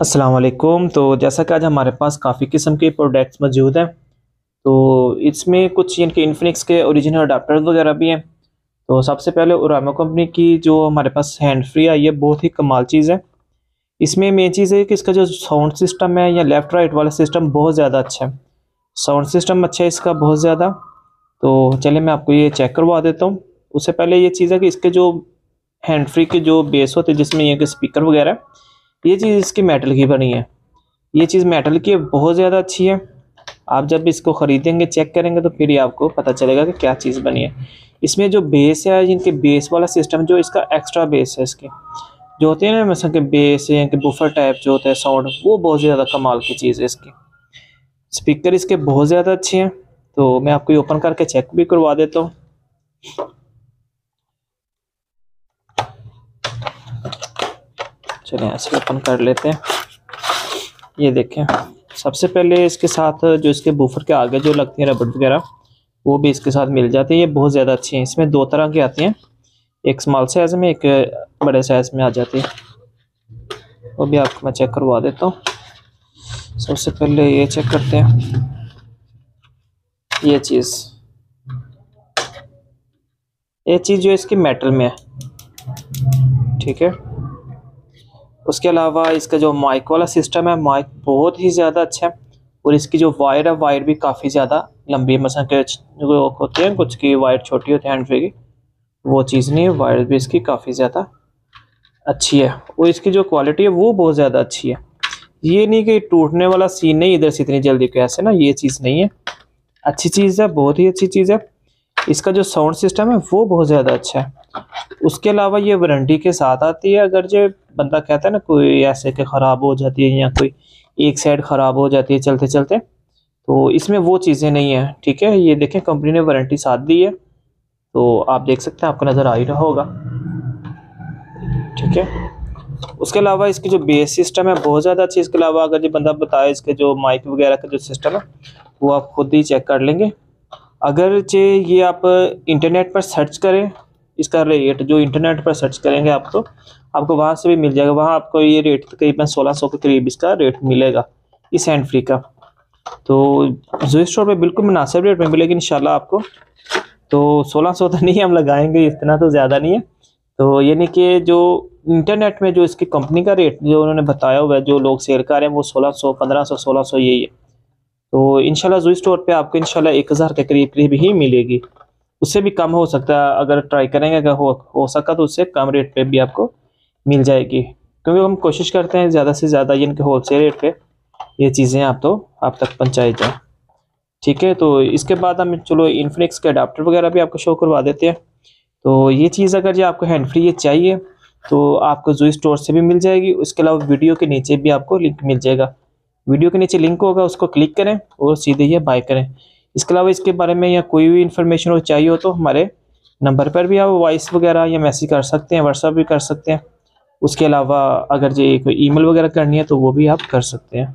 अस्सलाम वालेकुम। तो जैसा कि आज हमारे पास काफ़ी किस्म के प्रोडक्ट्स मौजूद हैं, तो इसमें कुछ इनके इन्फिनिक्स के ओरिजिनल अडाप्टर्स वगैरह भी हैं। तो सबसे पहले ओरामा कंपनी की जो हमारे पास हैंड फ्री आई है, बहुत ही कमाल चीज़ है। इसमें मेन चीज़ है कि इसका जो साउंड सिस्टम है या लेफ़्ट राइट वाला सिस्टम बहुत ज़्यादा अच्छा है। साउंड सिस्टम अच्छा है इसका बहुत ज़्यादा। तो चलिए मैं आपको ये चेक करवा देता हूँ। उससे पहले ये चीज़ है कि इसके जो हैंड फ्री के जो बेस होते हैं जिसमें ये कि स्पीकर वगैरह, ये चीज़ इसकी मेटल की बनी है। ये चीज़ मेटल की है, बहुत ज़्यादा अच्छी है। आप जब इसको ख़रीदेंगे, चेक करेंगे, तो फिर ही आपको पता चलेगा कि क्या चीज़ बनी है। इसमें जो बेस है, इनके बेस वाला सिस्टम जो इसका एक्स्ट्रा बेस है, इसके जो होते हैं ना मतलब कि बेस या कि बफर टाइप जो होता है साउंड, वो बहुत ज़्यादा कमाल की चीज़ है इसकी। स्पीकर इसके बहुत ज़्यादा अच्छे हैं। तो मैं आपको ये ओपन करके चेक भी करवा देता हूँ। चलिए ऐसे ओपन कर लेते हैं। ये देखें, सबसे पहले इसके साथ जो इसके बूफर के आगे जो लगती है रबड़ वगैरह, वो भी इसके साथ मिल जाती है। ये बहुत ज़्यादा अच्छी हैं। इसमें दो तरह की आती हैं, एक स्मॉल साइज़ में, एक बड़े साइज़ में आ जाती है। वो भी आपको मैं चेक करवा देता हूँ। सबसे पहले ये चेक करते हैं, ये चीज़ जो इसकी मेटल में है, ठीक है। उसके अलावा इसका जो माइक वाला सिस्टम है, माइक बहुत ही ज़्यादा अच्छा है। और इसकी जो वायर है, वायर भी काफ़ी ज़्यादा लंबी है। मसलन के जो होते हैं कुछ की वायर छोटी होती है हैंड फ्री की, वो चीज़ नहीं है। वायर भी इसकी काफ़ी ज़्यादा अच्छी है और इसकी जो क्वालिटी है वो बहुत ज़्यादा अच्छी है। ये नहीं कि टूटने वाला सीन नहीं इधर से इतनी जल्दी कैसे ना, ये चीज़ नहीं है। अच्छी चीज़ है, बहुत ही अच्छी चीज़ है। इसका जो साउंड सिस्टम है वो बहुत ज़्यादा अच्छा है। उसके अलावा ये वारंटी के साथ आती है। अगर जो बंदा कहता है ना कोई ऐसे कि ख़राब हो जाती है या कोई एक साइड ख़राब हो जाती है चलते चलते, तो इसमें वो चीज़ें नहीं है, ठीक है। ये देखें, कंपनी ने वारंटी साथ दी है, तो आप देख सकते हैं, आपको नज़र आ ही रहा होगा, ठीक है। उसके अलावा इसकी जो बेस सिस्टम है बहुत ज़्यादा अच्छी है। इसके अलावा अगर जो बंदा बताए इसके जो माइक वगैरह का जो सिस्टम है, वो आप खुद ही चेक कर लेंगे। अगर चे ये आप इंटरनेट पर सर्च करें, इसका रेट जो इंटरनेट पर सर्च करेंगे आप, तो आपको वहाँ से भी मिल जाएगा। वहाँ आपको ये रेट तकरीबन 1600 के करीब इसका रेट मिलेगा इस हैंड फ्री का। तो जो स्टोर पे बिल्कुल मुनासिब रेट में मिलेगी इंशाल्लाह आपको। तो 1600 तो नहीं हम लगाएंगे, इतना तो ज़्यादा नहीं है। तो यानी कि जो इंटरनेट में जो इसकी कंपनी का रेट जो उन्होंने बताया हुआ है, जो लोग सेल कर रहे हैं, वो 1600, 1500, 1600 यही है। तो इंशाल्लाह जूई स्टोर पे आपको इंशाल्लाह 1000 के करीब करीब ही मिलेगी। उससे भी कम हो सकता है, अगर ट्राई करेंगे, अगर हो सका तो उससे कम रेट पे भी आपको मिल जाएगी। क्योंकि हम कोशिश करते हैं ज़्यादा से ज़्यादा इनके होलसेल रेट पे ये चीज़ें आप तक पहुँचाई जाए, ठीक है। तो इसके बाद हम चलो इन्फिनिक्स के अडाप्टर वगैरह भी आपको शो करवा देते हैं। तो ये चीज़ अगर जो आपको हैंड फ्री ये चाहिए तो आपको जूई स्टोर से भी मिल जाएगी। उसके अलावा वीडियो के नीचे भी आपको लिंक मिल जाएगा। वीडियो के नीचे लिंक होगा, उसको क्लिक करें और सीधे ये बाय करें। इसके अलावा इसके बारे में या कोई भी इन्फॉर्मेशन हो चाहिए हो तो हमारे नंबर पर भी आप वॉइस वगैरह या मैसेज कर सकते हैं, व्हाट्सएप भी कर सकते हैं। उसके अलावा अगर जो कोई ईमेल वगैरह करनी है तो वो भी आप कर सकते हैं।